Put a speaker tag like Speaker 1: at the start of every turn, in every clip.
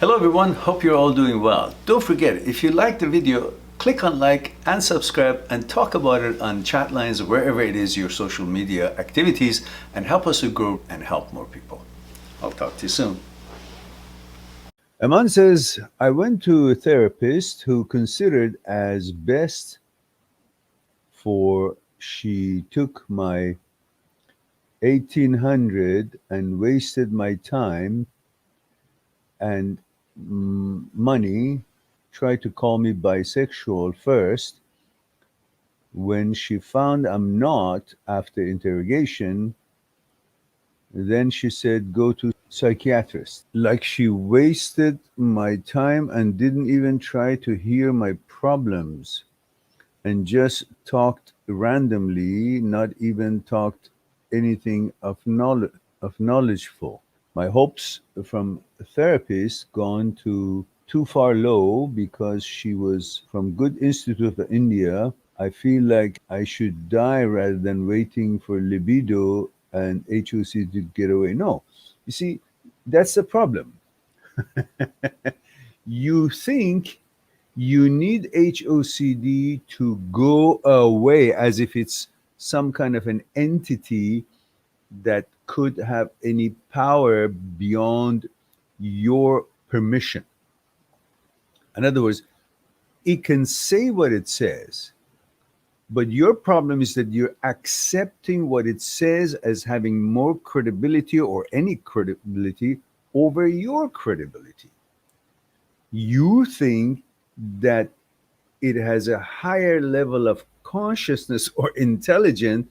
Speaker 1: Hello everyone, hope you're all doing well. Don't forget, if you like the video, click on like and subscribe and talk about it on chat lines or wherever it is your social media activities and help us to grow and help more people. I'll talk to you soon.
Speaker 2: Aman says, I went to a therapist who considered as best for she took my 1800 and wasted my time and money, tried to call me bisexual first. When she found I'm not, after interrogation, then she said, go to psychiatrist. Like she wasted my time and didn't even try to hear my problems and just talked randomly, not even talked anything of knowledgeful. My hopes from a therapist gone to too far low because she was from Good Institute of India. I feel like I should die rather than waiting for Libido and HOC to get away. No, you see, that's the problem. You think you need HOCD to go away as if it's some kind of an entity that could have any power beyond your permission. In other words, it can say what it says, but your problem is that you're accepting what it says as having more credibility or any credibility over your credibility. You think that it has a higher level of consciousness or intelligent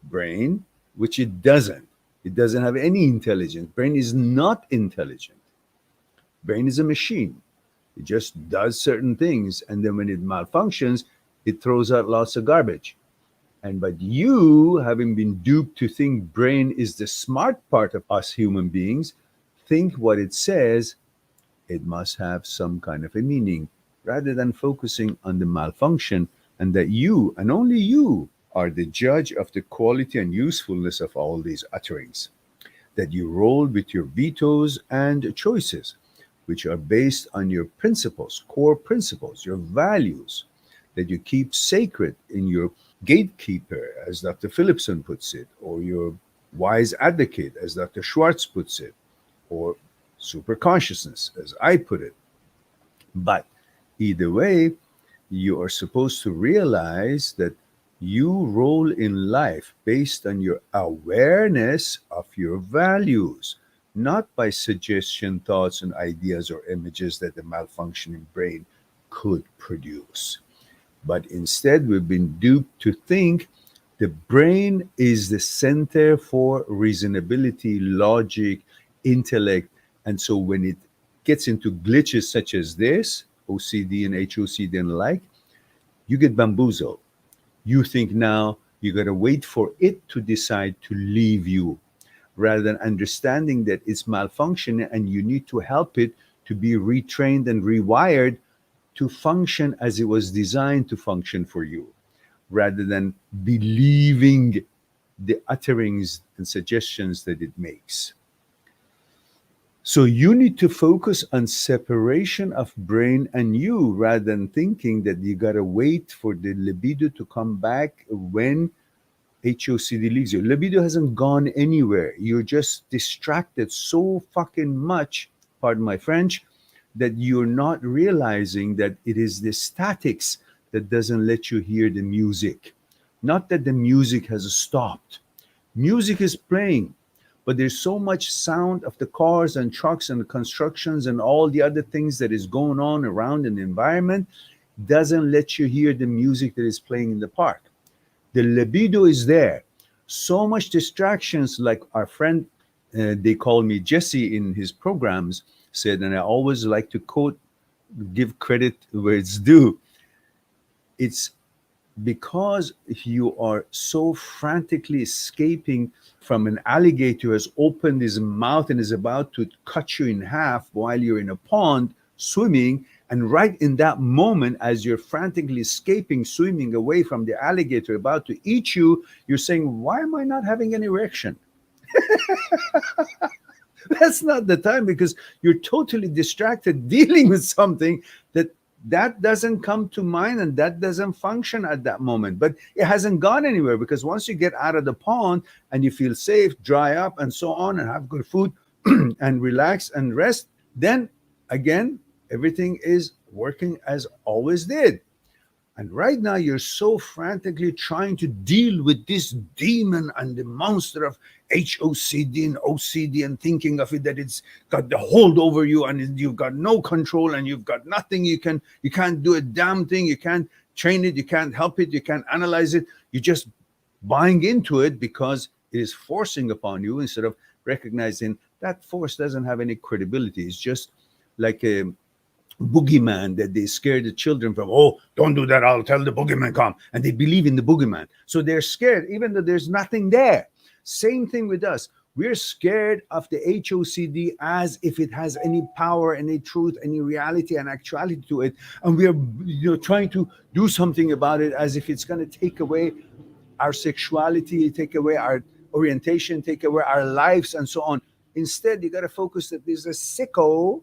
Speaker 2: brain, which it doesn't. It doesn't have any intelligence. Brain is not intelligent. Brain is a machine. It just does certain things, and then when it malfunctions, it throws out lots of garbage. And but you, having been duped to think brain is the smart part of us human beings, think what it says, it must have some kind of a meaning, rather than focusing on the malfunction and that you, and only you, are the judge of the quality and usefulness of all these utterings. That you roll with your vetoes and choices, which are based on your principles, core principles, your values, that you keep sacred in your gatekeeper, as Dr. Phillipson puts it, or your wise advocate, as Dr. Schwartz puts it, or super consciousness, as I put it. But either way, you are supposed to realize that you roll in life based on your awareness of your values, not by suggestion, thoughts, and ideas or images that the malfunctioning brain could produce. But instead, we've been duped to think the brain is the center for reasonability, logic, intellect. And so when it gets into glitches such as this, OCD and HOCD and the like, you get bamboozled. You think now you got to wait for it to decide to leave you, rather than understanding that it's malfunctioning and you need to help it to be retrained and rewired to function as it was designed to function for you, rather than believing the utterings and suggestions that it makes. So you need to focus on separation of brain and you, rather than thinking that you got to wait for the libido to come back when HOCD leaves you. Libido hasn't gone anywhere. You're just distracted so fucking much, pardon my French, that you're not realizing that it is the statics that doesn't let you hear the music. Not that the music has stopped. Music is playing, but there's so much sound of the cars and trucks and the constructions and all the other things that is going on around in the environment doesn't let you hear the music that is playing in the park. The libido is there. So much distractions, like our friend, they call me Jesse in his programs, said, and I always like to quote, give credit where it's due. It's because you are so frantically escaping from an alligator who has opened his mouth and is about to cut you in half while you're in a pond swimming, and right in that moment, as you're frantically escaping, swimming away from the alligator about to eat you, you're saying, why am I not having an erection? That's not the time, because you're totally distracted dealing with something that doesn't come to mind and that doesn't function at that moment. But it hasn't gone anywhere, because once you get out of the pond and you feel safe, dry up and so on, and have good food and relax and rest, then again everything is working as always did. And right now, you're so frantically trying to deal with this demon and the monster of HOCD and OCD, and thinking of it that it's got the hold over you and you've got no control and you've got nothing. You can't do a damn thing. You can't train it. You can't help it. You can't analyze it. You're just buying into it because it is forcing upon you, instead of recognizing that force doesn't have any credibility. It's just like a boogeyman that they scare the children from. Oh, don't do that, I'll tell the boogeyman come. And they believe in the boogeyman. So they're scared even though there's nothing there. Same thing with us. We're scared of the HOCD as if it has any power, any truth, any reality and actuality to it. And we're trying to do something about it as if it's going to take away our sexuality, take away our orientation, take away our lives and so on. Instead, you got to focus that there's a sicko,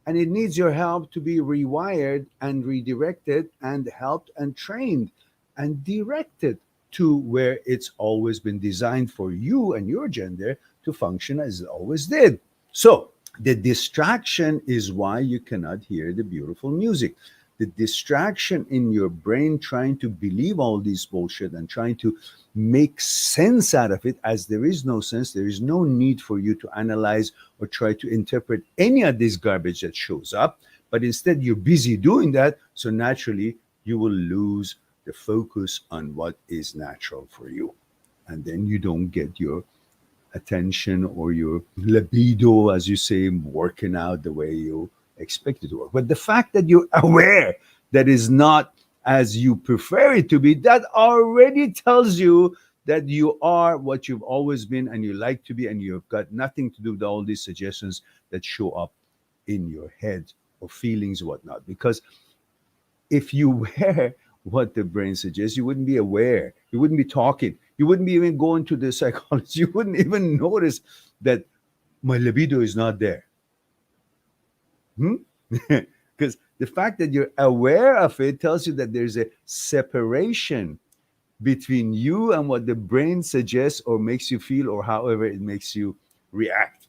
Speaker 2: and it needs your help to be rewired and redirected and helped and trained and directed to where it's always been designed for you and your gender to function as it always did. So the distraction is why you cannot hear the beautiful music. The distraction in your brain trying to believe all this bullshit and trying to make sense out of it, as there is no sense. There is no need for you to analyze or try to interpret any of this garbage that shows up, but instead you're busy doing that. So naturally you will lose the focus on what is natural for you, and then you don't get your attention or your libido, as you say, working out the way you expect it to work. But the fact that you're aware that is not as you prefer it to be, that already tells you that you are what you've always been and you like to be, and you've got nothing to do with all these suggestions that show up in your head or feelings or whatnot. Because if you were what the brain suggests, you wouldn't be aware, you wouldn't be talking, you wouldn't be even going to the psychologist, you wouldn't even notice that my libido is not there. Because the fact that you're aware of it tells you that there's a separation between you and what the brain suggests or makes you feel, or however it makes you react.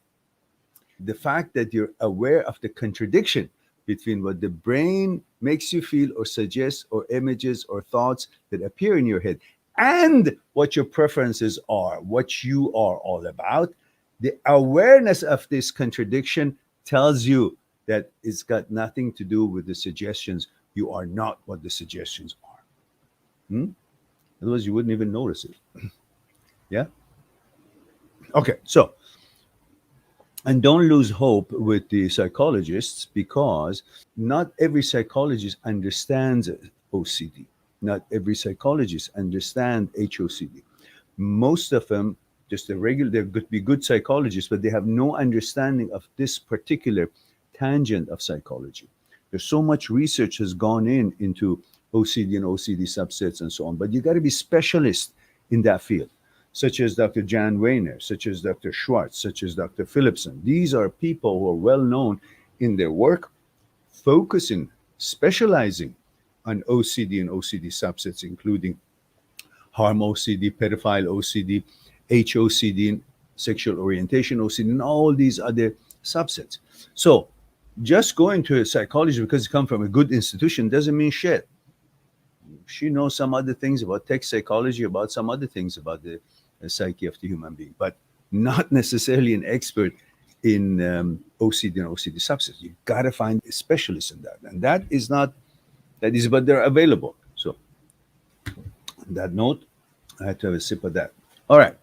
Speaker 2: The fact that you're aware of the contradiction between what the brain makes you feel or suggests, or images or thoughts that appear in your head, and what your preferences are, what you are all about. The awareness of this contradiction tells you that it's got nothing to do with the suggestions. You are not what the suggestions are. Otherwise, you wouldn't even notice it. Yeah? Okay, so, and don't lose hope with the psychologists, because not every psychologist understands OCD. Not every psychologist understands HOCD. Most of them, just they could be good psychologists, but they have no understanding of this particular tangent of psychology. There's so much research has gone into OCD and OCD subsets and so on, but you got to be specialist in that field, such as Dr. Jan Weiner, such as Dr. Schwartz, such as Dr. Philipson. These are people who are well known in their work, focusing, specializing on OCD and OCD subsets, including harm OCD, pedophile OCD, HOCD, sexual orientation OCD, and all these other subsets. So just going to a psychologist because you come from a good institution doesn't mean shit. She knows some other things about tech psychology, about some other things about the psyche of the human being, but not necessarily an expert in OCD and OCD subsets. You got to find a specialist in that. And that is, but they're available. So on that note, I had to have a sip of that. All right,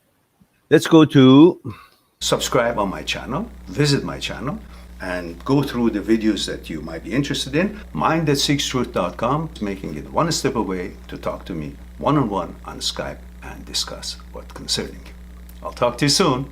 Speaker 2: let's go to subscribe on my channel, visit my channel, and go through the videos that you might be interested in. Mind@seekstruth.com is making it one step away to talk to me one-on-one on Skype and discuss what's concerning you. I'll talk to you soon.